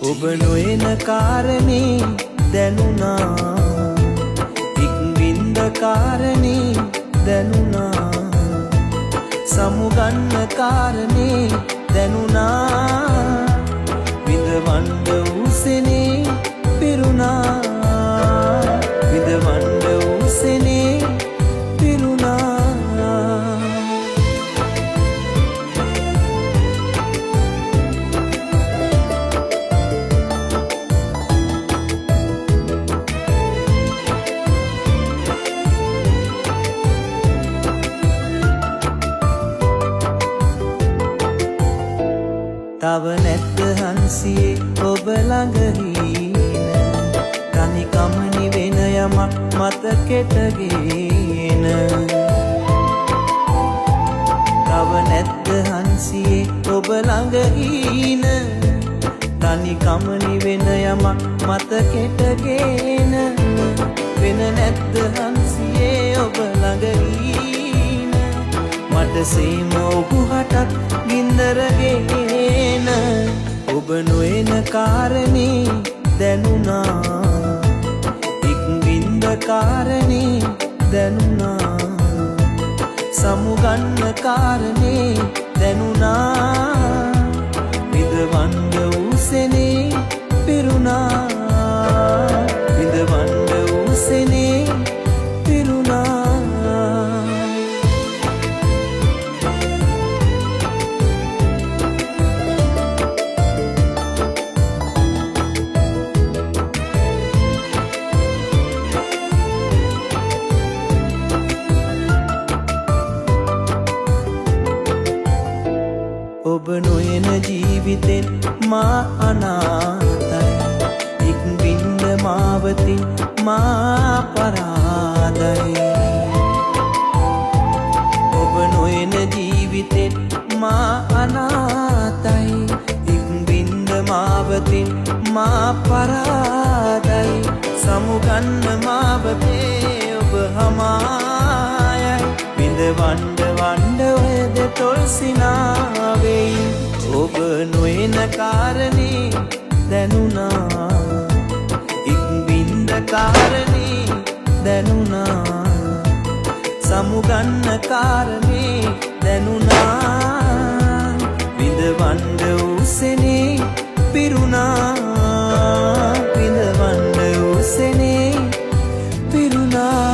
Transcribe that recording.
ඔබ නොයන කාරණේ දැනුණා, ඉක්වින්ද කාරණේ දැනුණා, සමුගන්න කාරණේ දැනුණා, විඳවන්න උසනේ පිරුණා, විඳවන්න උසනේ පිරුණා. තව නැත්ද හන්සියේ ඔබ ළඟ හීන, තනිකම නිවෙන යමක් මතකෙටගෙන. තව නැත්ද හන්සියේ ඔබ ළඟ හීන, තනිකම නිවෙන යමක් මතකෙටගෙන. වෙන නැත්ද හන්සියේ ඔබ ළඟ හීන, මට සේම ඔබ හටත් ගින්දරගෙන. ඔබ නොයන කාරණේ දැනුණා, ඉක්වින්ද කාරණේ දැනුණා, සමුගන්න කාරණේ දැනුණා, විඳවන්න උසනේ පිරුණා, විඳවන්න උසනේ පිරුණා. ඔබ නොයන ජීවිතෙන් මා අනාතයි, ඉක්වින්ද මාවතින් මා පරාදයි. ඔබ නොයන ජීවිතෙන් මා අනාතයි, ඉක්වින්ද මාවතින් මා පරාදයි. සමුගන්න මාවතේ ඔබ හමායයි, විඳවන්න වණ්ඩ ඔයද තොල් සිනාවෙයි. ඔබ නොයන කාරණේ දැනුණා, ඉක්වින්ද කාරණේ දැනුණා, සමුගන්න කාරණේ දැනුණා, විඳවන්න උසනේ පිරුණා, විඳවන්න උසනේ පිරුණා.